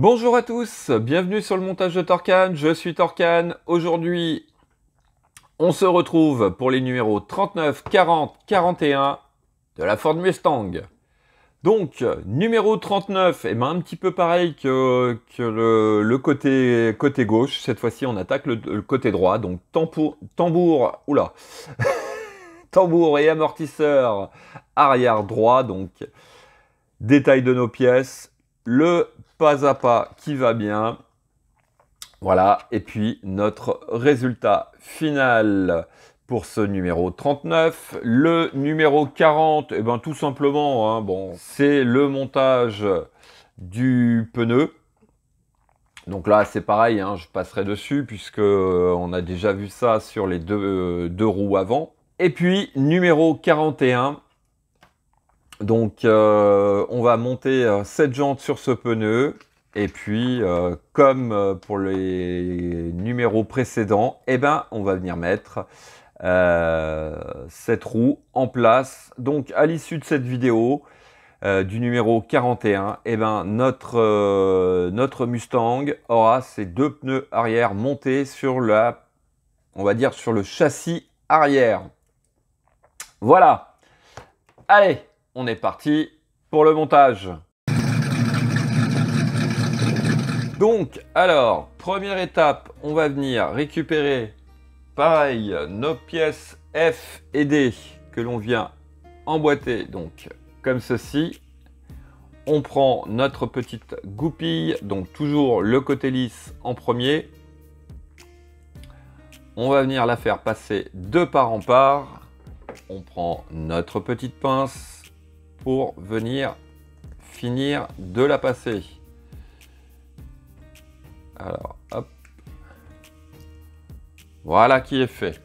Bonjour à tous, bienvenue sur le montage de Torcan, je suis Torcan. Aujourd'hui, on se retrouve pour les numéros 39, 40, 41 de la Ford Mustang. Donc, numéro 39, et ben un petit peu pareil que le côté gauche. Cette fois-ci, on attaque le côté droit. Donc, tambour, oula, tambour et amortisseur arrière droit. Donc, détail de nos pièces, le pas à pas qui va bien. Voilà, et puis notre résultat final pour ce numéro 39. Le numéro 40, et ben tout simplement, hein, bon, c'est le montage du pneu. Donc là, c'est pareil, hein, je passerai dessus puisque on a déjà vu ça sur les deux roues avant. Et puis, numéro 41. Donc, on va monter 7 jantes sur ce pneu. Et puis, comme pour les numéros précédents, eh ben, on va venir mettre cette roue en place. Donc, à l'issue de cette vidéo du numéro 41, eh ben, notre Mustang aura ses deux pneus arrière montés sur on va dire, sur le châssis arrière. Voilà. Allez, on est parti pour le montage. Donc, alors, première étape, on va venir récupérer, pareil, nos pièces F et D que l'on vient emboîter, donc comme ceci. On prend notre petite goupille, donc toujours le côté lisse en premier. On va venir la faire passer de part en part. On prend notre petite pince pour venir finir de la passer. Alors, hop. Voilà qui est fait.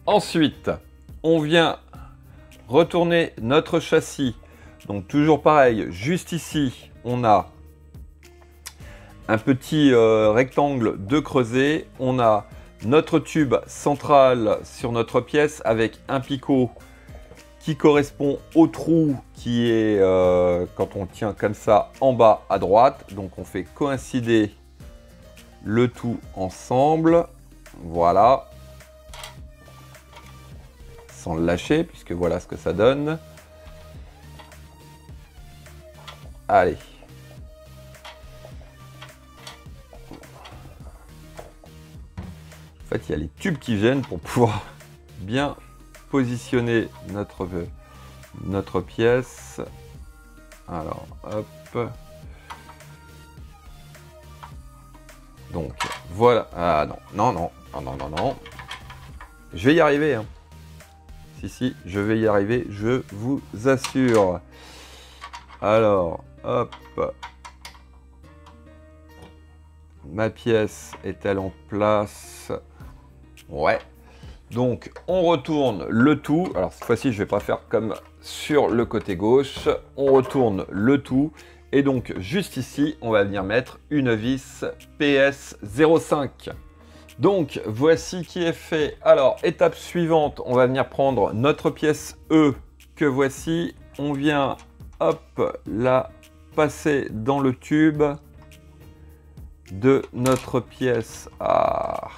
Ensuite, on vient retourner notre châssis. Donc, toujours pareil, juste ici, on a un petit rectangle de creuset. On a notre tube central sur notre pièce avec un picot qui correspond au trou qui est, quand on tient comme ça, en bas à droite. Donc on fait coïncider le tout ensemble. Voilà. Sans le lâcher, puisque voilà ce que ça donne. Allez. En fait, il y a les tubes qui viennent pour pouvoir bien positionner notre pièce. Alors, hop. Donc, voilà. Ah non. Je vais y arriver. Hein. Si, je vais y arriver, je vous assure. Alors, hop. Ma pièce est-elle en place? Ouais. Donc, on retourne le tout. Alors, cette fois-ci, je ne vais pas faire comme sur le côté gauche. On retourne le tout. Et donc, juste ici, on va venir mettre une vis PS05. Donc, voici qui est fait. Alors, étape suivante, on va venir prendre notre pièce E que voici. On vient, hop, la passer dans le tube de notre pièce. Ah.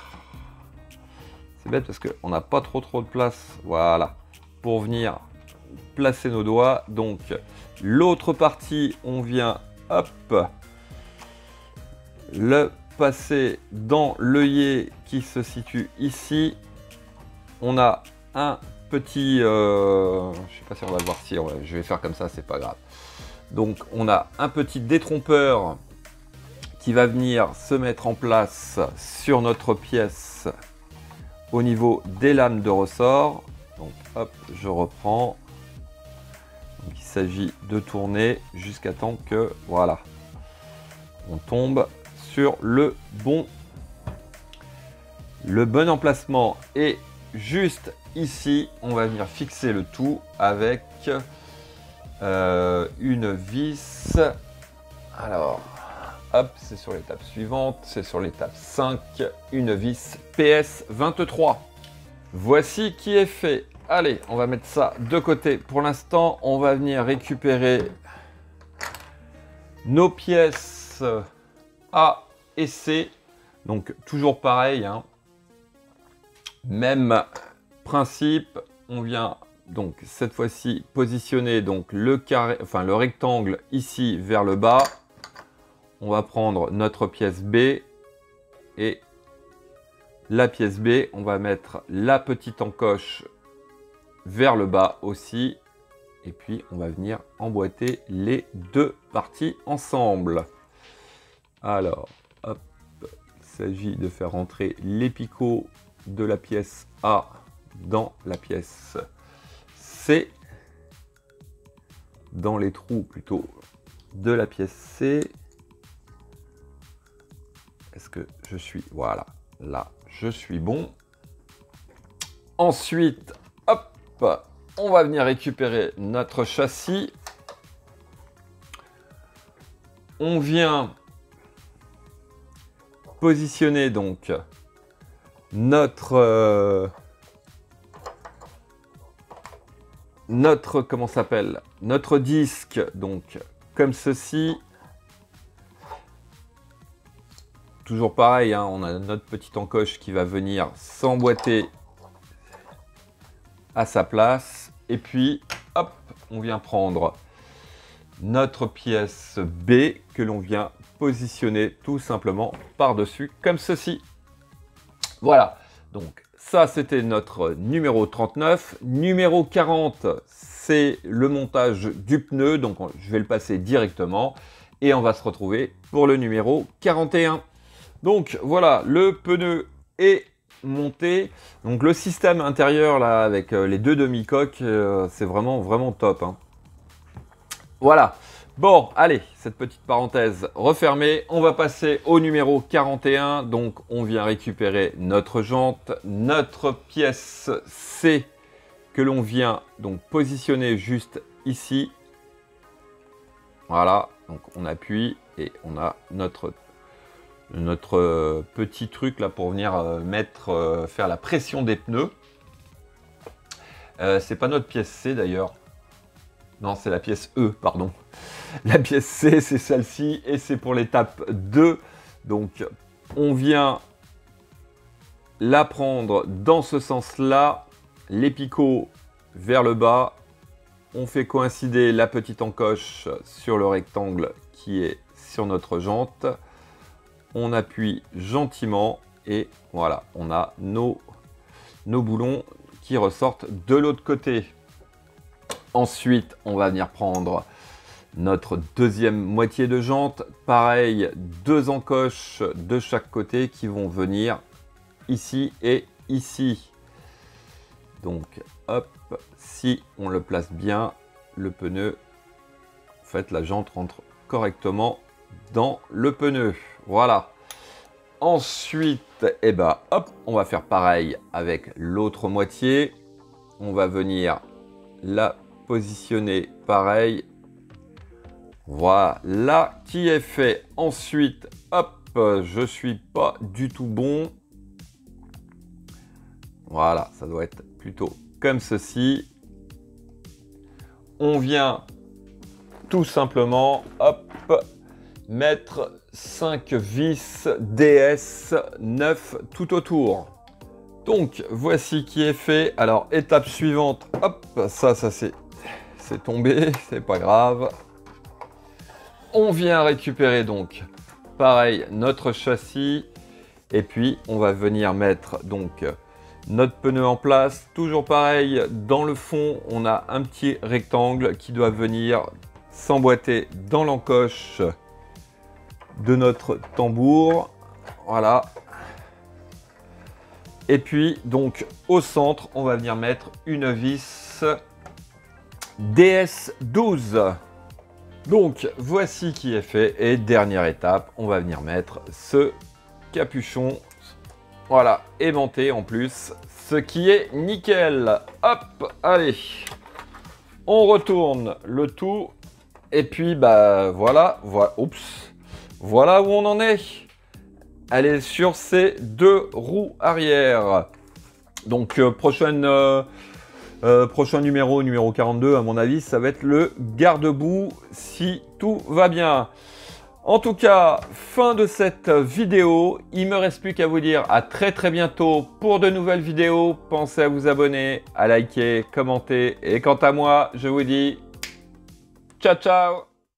C'est bête parce qu'on n'a pas trop de place, voilà, pour venir placer nos doigts. Donc, l'autre partie, on vient, hop, le passer dans l'œillet qui se situe ici. On a un petit, je sais pas si on va le voir, si je vais faire comme ça, c'est pas grave. Donc, on a un petit détrompeur qui va venir se mettre en place sur notre pièce au niveau des lames de ressort. Donc hop, je reprends. Donc, il s'agit de tourner jusqu'à temps que, voilà, on tombe sur le bon emplacement. Et juste ici, on va venir fixer le tout avec une vis. Alors, hop, c'est sur l'étape suivante, c'est sur l'étape 5, une vis PS23. Voici qui est fait. Allez, on va mettre ça de côté. Pour l'instant, on va venir récupérer nos pièces A et C. Donc toujours pareil, hein. Même principe. On vient donc cette fois-ci positionner donc le carré, enfin le rectangle ici vers le bas. On va prendre notre pièce B et la pièce B, on va mettre la petite encoche vers le bas aussi. Et puis, on va venir emboîter les deux parties ensemble. Alors, hop, il s'agit de faire rentrer les picots de la pièce A dans la pièce C. Dans les trous, plutôt, de la pièce C. Est-ce que je suis... Voilà, là, je suis bon. Ensuite, hop, on va venir récupérer notre châssis. On vient positionner donc notre comment s'appelle, notre disque donc comme ceci. Toujours pareil, hein, on a notre petite encoche qui va venir s'emboîter à sa place. Et puis, hop, on vient prendre notre pièce B que l'on vient positionner tout simplement par-dessus, comme ceci. Voilà, donc ça c'était notre numéro 39. Numéro 40, c'est le montage du pneu, donc je vais le passer directement. Et on va se retrouver pour le numéro 41. Donc voilà, le pneu est monté. Donc le système intérieur là avec les deux demi-coques, c'est vraiment top, hein. Voilà. Bon, allez, cette petite parenthèse refermée. On va passer au numéro 41. Donc on vient récupérer notre jante, notre pièce C que l'on vient donc positionner juste ici. Voilà, donc on appuie et on a notre petit truc là pour venir faire la pression des pneus. C'est pas notre pièce C d'ailleurs. Non, c'est la pièce E, pardon. La pièce C, c'est celle-ci et c'est pour l'étape 2. Donc, on vient la prendre dans ce sens-là. Les picots vers le bas. On fait coïncider la petite encoche sur le rectangle qui est sur notre jante. On appuie gentiment et voilà, on a nos boulons qui ressortent de l'autre côté. Ensuite, on va venir prendre notre deuxième moitié de jante. Pareil, deux encoches de chaque côté qui vont venir ici et ici. Donc, hop, si on le place bien, le pneu, en fait, la jante rentre correctement dans le pneu. Voilà. Ensuite, eh ben, hop, on va faire pareil avec l'autre moitié. On va venir la positionner pareil. Voilà qui est fait. Ensuite, hop, je suis pas du tout bon. Voilà, ça doit être plutôt comme ceci. On vient tout simplement, hop, mettre 5 vis DS 9 tout autour. Donc, voici qui est fait. Alors, étape suivante, hop, ça c'est tombé, c'est pas grave. On vient récupérer donc, pareil, notre châssis. Et puis, on va venir mettre donc notre pneu en place. Toujours pareil, dans le fond, on a un petit rectangle qui doit venir s'emboîter dans l'encoche de notre tambour. Voilà. Et puis, donc, au centre, on va venir mettre une vis DS12. Donc, voici qui est fait. Et dernière étape, on va venir mettre ce capuchon. Voilà, aimanté en plus, ce qui est nickel. Hop, allez. On retourne le tout. Et puis, bah, voilà. Oups. Voilà où on en est. Elle est sur ses deux roues arrière. Donc, prochaine Prochain numéro 42, à mon avis, ça va être le garde-boue si tout va bien. En tout cas, fin de cette vidéo. Il me reste plus qu'à vous dire à très bientôt pour de nouvelles vidéos. Pensez à vous abonner, à liker, commenter. Et quant à moi, je vous dis ciao ciao.